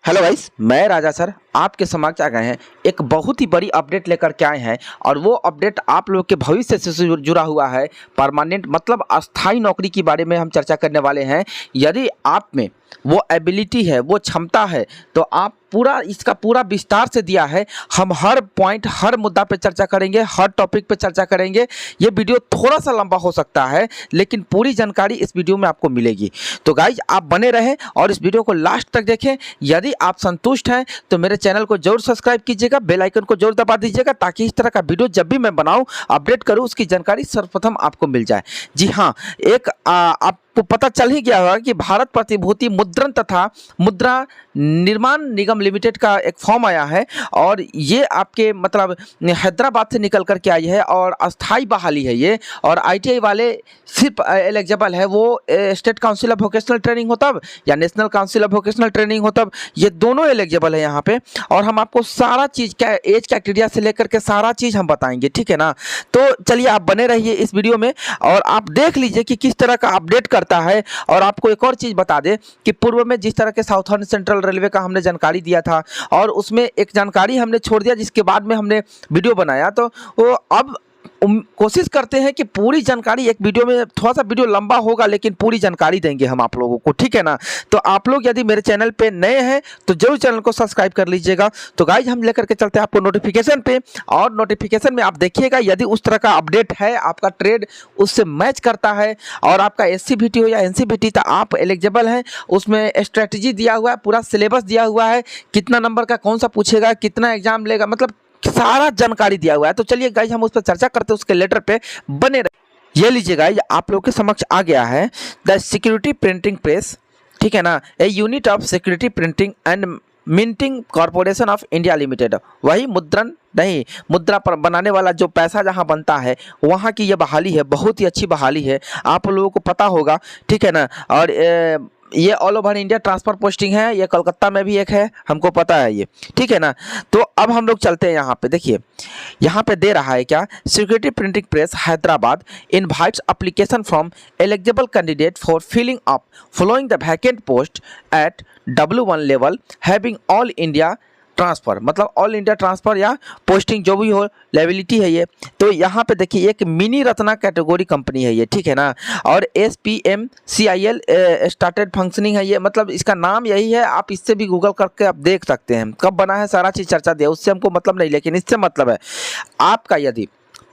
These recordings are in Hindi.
हेलो गाइस, मैं राजा सर आपके समक्ष आ गए हैं। एक बहुत ही बड़ी अपडेट लेकर के आए हैं और वो अपडेट आप लोग के भविष्य से जुड़ा हुआ है। परमानेंट मतलब अस्थाई नौकरी के बारे में हम चर्चा करने वाले हैं। यदि आप में वो एबिलिटी है, वो क्षमता है, तो आप इसका पूरा विस्तार से दिया है। हम हर पॉइंट, हर मुद्दा पे चर्चा करेंगे, हर टॉपिक पे चर्चा करेंगे। ये वीडियो थोड़ा सा लंबा हो सकता है, लेकिन पूरी जानकारी इस वीडियो में आपको मिलेगी। तो गाइज आप बने रहें और इस वीडियो को लास्ट तक देखें। यदि आप संतुष्ट हैं तो मेरे चैनल को जरूर सब्सक्राइब कीजिएगा, बेल आइकन को जरूर दबा दीजिएगा, ताकि इस तरह का वीडियो जब भी मैं बनाऊं, अपडेट करूं, उसकी जानकारी सर्वप्रथम आपको मिल जाए। जी हाँ, आपको पता चल ही गया होगा कि भारत प्रतिभूति मुद्रण तथा मुद्रा निर्माण निगम लिमिटेड का एक फॉर्म आया है और ये आपके मतलब हैदराबाद से निकल करके आई है और अस्थाई बहाली है ये। और आईटीआई वाले सिर्फ एलिजिबल है, वो state council of vocational training हो तब या national council of vocational training हो तब, ये दोनों एलिजिबल है यहाँ पे। और हम आपको सारा चीज़ क्या एज क्राइटेरिया से लेकर के सारा चीज़ हम बताएंगे, ठीक है ना। तो चलिए आप बने रहिए इस वीडियो में और आप देख लीजिए कि किस तरह का अपडेट करता है। और आपको एक और चीज़ बता दें कि पूर्व में जिस तरह के साउथर्न सेंट्रल रेलवे का हमने जानकारी दिया था और उसमें एक जानकारी हमने छोड़ दिया, जिसके बाद में हमने वीडियो बनाया, तो वो अब कोशिश करते हैं कि पूरी जानकारी एक वीडियो में, थोड़ा सा वीडियो लंबा होगा लेकिन पूरी जानकारी देंगे हम आप लोगों को, ठीक है ना। तो आप लोग यदि मेरे चैनल पे नए हैं तो जरूर चैनल को सब्सक्राइब कर लीजिएगा। तो गाइज हम लेकर के चलते हैं आपको नोटिफिकेशन पे, और नोटिफिकेशन में आप देखिएगा यदि उस तरह का अपडेट है, आपका ट्रेड उससे मैच करता है और आपका एससीबीटी हो या एनसीबीटी, तो आप एलिजिबल हैं। उसमें स्ट्रैटेजी दिया हुआ है, पूरा सिलेबस दिया हुआ है, कितना नंबर का कौन सा पूछेगा, कितना एग्जाम लेगा, मतलब सारा जानकारी दिया हुआ है। तो चलिए गाइज हम उस पर चर्चा करते हैं, उसके लेटर पे बने रहे। ये लीजिए गाइज, आप लोग के समक्ष आ गया है द सिक्योरिटी प्रिंटिंग प्रेस, ठीक है ना, a unit of security printing and minting corporation of India limited. वही मुद्रण नहीं, मुद्रा पर बनाने वाला जो पैसा जहां बनता है वहां की ये बहाली है, बहुत ही अच्छी बहाली है, आप लोगों को पता होगा, ठीक है ना। और ये all over India transfer posting है, ये कोलकाता में भी एक है, हमको पता है ये, ठीक है ना। तो अब हम लोग चलते हैं यहाँ पे, देखिए यहाँ पे दे रहा है क्या, security printing press Hyderabad invites application from eligible candidate for filling up following the vacant post at W1 level having all India transfer, मतलब ऑल इंडिया ट्रांसफ़र या पोस्टिंग जो भी हो, लेबिलिटी है ये। तो यहाँ पे देखिए एक मिनी रत्ना कैटेगरी कंपनी है ये, ठीक है ना। और SPMCIL स्टार्टेड फंक्शनिंग है ये, मतलब इसका नाम यही है। आप इससे भी गूगल करके आप देख सकते हैं कब बना है, सारा चीज़ चर्चा दिया, उससे हमको मतलब नहीं, लेकिन इससे मतलब है आपका यदि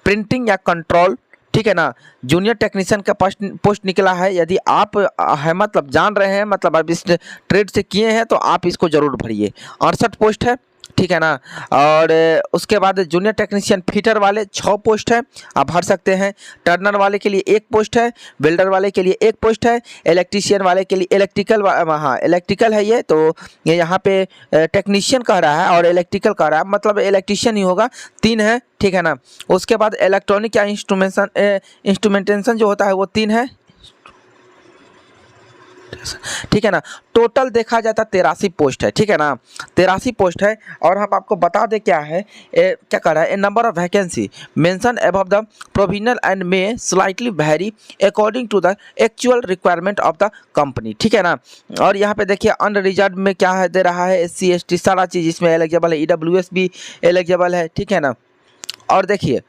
प्रिंटिंग या कंट्रोल, ठीक है ना, जूनियर टेक्नीशियन का पोस्ट निकला है। यदि आप है मतलब जान रहे हैं, मतलब आप इस ट्रेड से किए हैं, तो आप इसको ज़रूर भरिए। 68 पोस्ट है, ठीक है ना। और उसके बाद जूनियर टेक्नीशियन फिटर वाले 6 पोस्ट है, आप भर सकते हैं। टर्नर वाले के लिए 1 पोस्ट है, वेल्डर वाले के लिए 1 पोस्ट है, इलेक्ट्रीशियन वाले के लिए हाँ इलेक्ट्रिकल है ये, तो ये यहाँ पे टेक्नीशियन कह रहा है और इलेक्ट्रिकल कह रहा है, मतलब इलेक्ट्रीशियन ही होगा, 3 है, ठीक है ना। उसके बाद इलेक्ट्रॉनिक या इंस्ट्रूमेंटेशन जो होता है वो 3 है, ठीक है ना। टोटल देखा जाता 83 पोस्ट है, ठीक है ना, 83 पोस्ट है। और हम आपको बता दें क्या है, क्या कर रहा है, a number of vacancy mention above the provisional and may slightly vary according to the actual requirement of the company, ठीक है ना। और यहाँ पे देखिए अनरिजर्व में क्या है दे रहा है, SC ST सारा चीज़ इसमें एलिजिबल है, EWS भी एलिजिबल है, ठीक है ना। और देखिए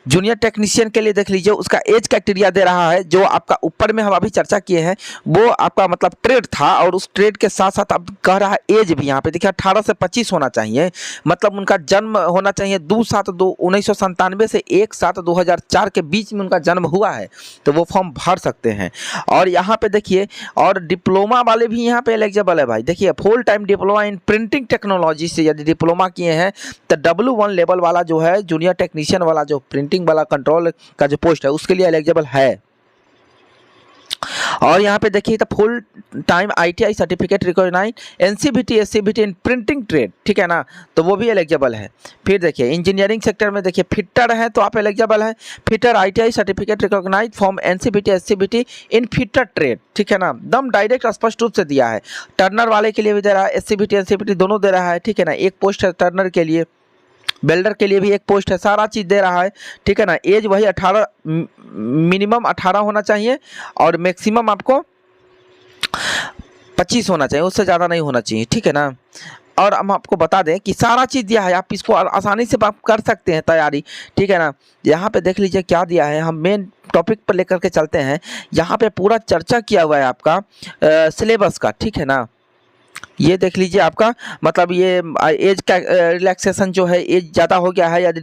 जूनियर टेक्नीशियन के लिए देख लीजिए, उसका एज क्राइटेरिया दे रहा है, जो आपका ऊपर में हम अभी चर्चा किए हैं वो आपका मतलब ट्रेड था, और उस ट्रेड के साथ साथ अब कह रहा है एज भी यहाँ पे देखिए 18 से 25 होना चाहिए, मतलब उनका जन्म होना चाहिए 1997 से 1/7/2004 के बीच में उनका जन्म हुआ है, तो वो फॉर्म भर सकते हैं। और यहाँ पे देखिए और डिप्लोमा वाले भी यहाँ पे एलिजिबल है भाई, देखिए full time diploma in printing technology से यदि डिप्लोमा किए हैं तो W1 लेवल वाला जो है जूनियर टेक्नीशियन वाला जो प्रिंटिंग वाला कंट्रोल का जो पोस्ट है उसके लिए एलिजिबल है। और यहाँ पे देखिए तो full time ITI certificate recognise NCVT SCVT in printing trade, ठीक है ना, तो वो भी एलिजिबल है। फिर देखिए इंजीनियरिंग सेक्टर में देखिए फिटर है तो आप एलिजिबल हैं, fitter ITI certificate recognise from NCVT SCVT in fitter trade, ठीक है ना, दम डायरेक्ट स्पष्ट रूप से दिया है। टर्नर वाले के लिए भी दे रहा है, SCVT NCVT दोनों दे रहा है, ठीक है ना, 1 पोस्ट है टर्नर के लिए, वेल्डर के लिए भी 1 पोस्ट है, सारा चीज़ दे रहा है, ठीक है ना। एज वही 18, मिनिमम 18 होना चाहिए और मैक्सिमम आपको 25 होना चाहिए, उससे ज़्यादा नहीं होना चाहिए, ठीक है ना। और हम आपको बता दें कि सारा चीज़ दिया है, आप इसको आसानी से आप कर सकते हैं तैयारी, ठीक है ना। यहाँ पे देख लीजिए क्या दिया है, हम मेन टॉपिक पर लेकर के चलते हैं। यहाँ पे पूरा चर्चा किया हुआ है आपका सिलेबस का, ठीक है ना। ये देख लीजिए आपका मतलब ये एज का रिलैक्सेशन जो है, एज ज़्यादा हो गया है, यदि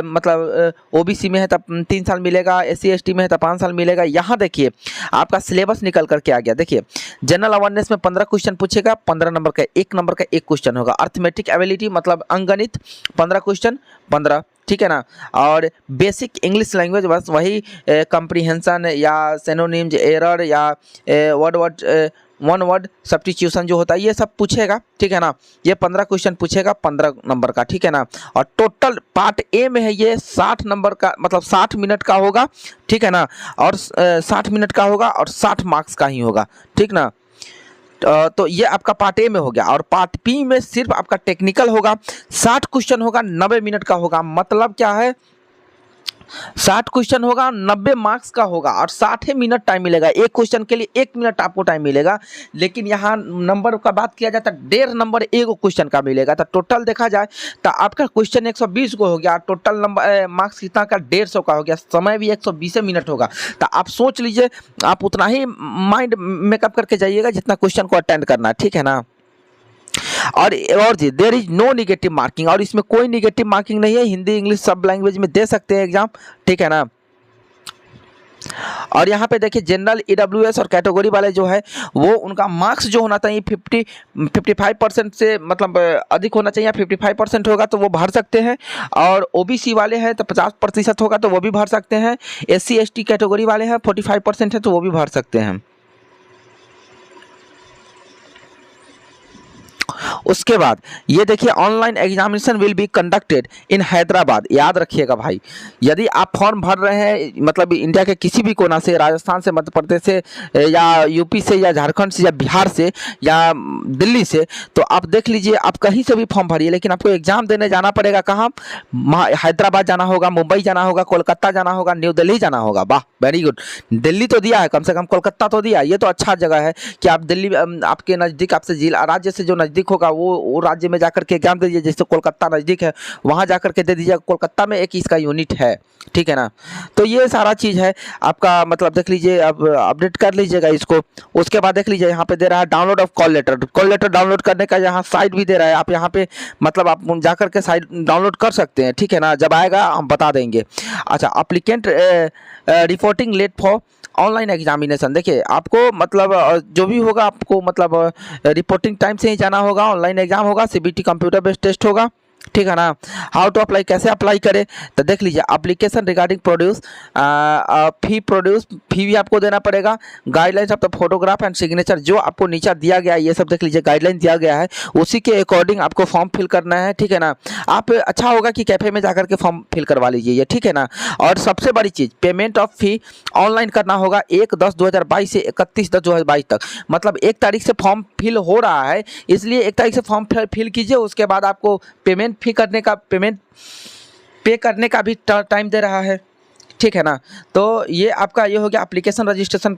मतलब ओबीसी में है तब 3 साल मिलेगा, SC ST में है तब 5 साल मिलेगा। यहाँ देखिए आपका सिलेबस निकल करके आ गया। देखिए जनरल अवेयरनेस में 15 क्वेश्चन पूछेगा, 15 नंबर का 1 नंबर का 1 क्वेश्चन होगा। अर्थमेटिक एबिलिटी मतलब अंकगणित 15 क्वेश्चन 15, ठीक है ना। और बेसिक इंग्लिश लैंग्वेज बस वही कंप्रीहेंशन या सिनोनिम्स, एरर या वन वर्ड सब्स्टिट्यूशन जो होता है ये सब पूछेगा, ठीक है ना। ये 15 क्वेश्चन पूछेगा 15 नंबर का, ठीक है ना। और टोटल पार्ट ए में है ये 60 नंबर का, मतलब 60 मिनट का होगा, ठीक है ना। और 60 मिनट का होगा और 60 मार्क्स का ही होगा, ठीक ना। तो ये आपका पार्ट ए में हो गया। और पार्ट बी में सिर्फ आपका टेक्निकल होगा, 60 क्वेश्चन होगा, 90 मिनट का होगा। मतलब क्या है, 60 क्वेश्चन होगा, 90 मार्क्स का होगा और 60 मिनट टाइम मिलेगा। एक क्वेश्चन के लिए 1 मिनट आपको टाइम मिलेगा। लेकिन यहाँ नंबर का बात किया जाए तो 1.5 नंबर एक क्वेश्चन का मिलेगा। तो टोटल देखा जाए तो आपका क्वेश्चन 120 को हो गया, टोटल नंबर मार्क्स कितना का 150 का हो गया, समय भी 120 मिनट होगा। तो आप सोच लीजिए, आप उतना ही माइंड मेकअप करके जाइएगा जितना क्वेश्चन को अटेंड करना है, ठीक है ना। और जी there is no negative marking, और इसमें कोई निगेटिव मार्किंग नहीं है। हिंदी इंग्लिश सब लैंग्वेज में दे सकते हैं एग्जाम, ठीक है ना। और यहाँ पे देखिए जनरल EWS और कैटेगरी वाले जो है वो उनका मार्क्स जो होना चाहिए 55% से मतलब अधिक होना चाहिए। 55% होगा तो वो भर सकते हैं। और OBC वाले हैं तो 50% होगा तो वो भी भर सकते हैं। SC ST कैटेगरी वाले हैं 45% है तो वो भी भर सकते हैं। उसके बाद ये देखिए online examination will be conducted in Hyderabad. याद रखिएगा भाई, यदि आप फॉर्म भर रहे हैं मतलब इंडिया के किसी भी कोना से, राजस्थान से, मध्य प्रदेश से या यूपी से या झारखंड से या बिहार से या दिल्ली से, तो आप देख लीजिए आप कहीं से भी फॉर्म भरिए, लेकिन आपको एग्जाम देने जाना पड़ेगा कहाँ, हैदराबाद जाना होगा, मुंबई जाना होगा, कोलकाता जाना होगा, न्यू दिल्ली जाना होगा। वाह वेरी गुड, दिल्ली तो दिया है, कम से कम कोलकाता तो दिया। ये तो अच्छा जगह है कि आप दिल्ली आपके नज़दीक, आपसे जिला राज्य से जो नज़दीक होगा वो राज्य में जाकर के एग्जाम दे दीजिए। जैसे कोलकाता नज़दीक है वहाँ जाकर के दे दीजिए, कोलकाता में एक इसका यूनिट है, ठीक है ना। तो ये सारा चीज़ है आपका, मतलब देख लीजिए, अब अपडेट कर लीजिएगा इसको। उसके बाद देख लीजिए यहाँ पे दे रहा है download of call letter. Call letter download करने का यहाँ साइट भी दे रहा है, आप यहाँ पे मतलब आप जाकर के साइट डाउनलोड कर सकते हैं, ठीक है ना। जब आएगा हम बता देंगे। अच्छा, applicant reporting late for online examination. देखिए आपको मतलब जो भी होगा आपको मतलब रिपोर्टिंग टाइम से ही जाना होगा। ऑनलाइन एग्जाम होगा, CBT कंप्यूटर बेस्ड टेस्ट होगा, ठीक है ना। हाउ टू अप्लाई, कैसे अप्लाई करें, तो देख लीजिए एप्लीकेशन रिगार्डिंग प्रोड्यूस फी भी आपको देना पड़ेगा। Guidelines of the photograph and signature जो आपको नीचे दिया गया है, ये सब देख लीजिए गाइडलाइन दिया गया है, उसी के अकॉर्डिंग आपको फॉर्म फिल करना है, ठीक है ना। आप अच्छा होगा कि कैफे में जाकर के फॉर्म फिल करवा लीजिए ये, ठीक है ना। और सबसे बड़ी चीज़ पेमेंट ऑफ फी ऑनलाइन करना होगा 1/10/2022 से 31/10/2022 तक। मतलब 1 तारीख से फॉर्म फिल हो रहा है, इसलिए 1 तारीख से फॉर्म फिल कीजिए। उसके बाद आपको पेमेंट पे करने का भी टाइम दे रहा है, ठीक है ना। तो ये आपका ये हो गया एप्लीकेशन रजिस्ट्रेशन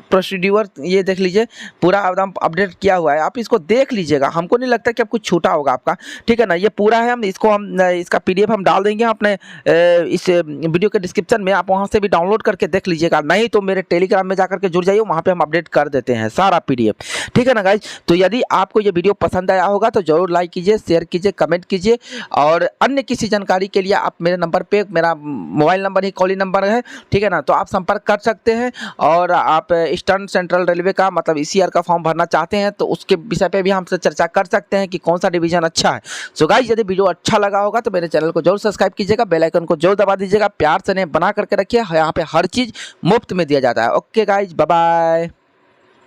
प्रोसीड्यूर। ये देख लीजिए पूरा एकदम अपडेट किया हुआ है, आप इसको देख लीजिएगा। हमको नहीं लगता कि अब कुछ छूटा होगा आपका, ठीक है ना। ये पूरा है, हम इसका PDF हम डाल देंगे अपने इस वीडियो के डिस्क्रिप्शन में, आप वहाँ से भी डाउनलोड करके देख लीजिएगा। नहीं तो मेरे टेलीग्राम में जाकर के जुड़ जाइए, वहाँ पर हम अपडेट कर देते हैं सारा PDF, ठीक है ना गाइज। तो यदि आपको ये वीडियो पसंद आया होगा तो ज़रूर लाइक कीजिए, शेयर कीजिए, कमेंट कीजिए। और अन्य किसी जानकारी के लिए आप मेरे नंबर पर, मेरा मोबाइल नंबर ही कॉलिंग नंबर है, ठीक है ना, तो आप संपर्क कर सकते हैं। और आप ईस्टर्न सेंट्रल रेलवे का मतलब ECR का फॉर्म भरना चाहते हैं तो उसके विषय पे भी हमसे चर्चा कर सकते हैं कि कौन सा डिवीजन अच्छा है। सो गाइस, यदि वीडियो अच्छा लगा होगा तो मेरे चैनल को जरूर सब्सक्राइब कीजिएगा, बेल आइकन को जरूर दबा दीजिएगा। प्यार से बना करके रखिए, यहाँ पे हर चीज़ मुफ्त में दिया जाता है। Okay guys, bye bye.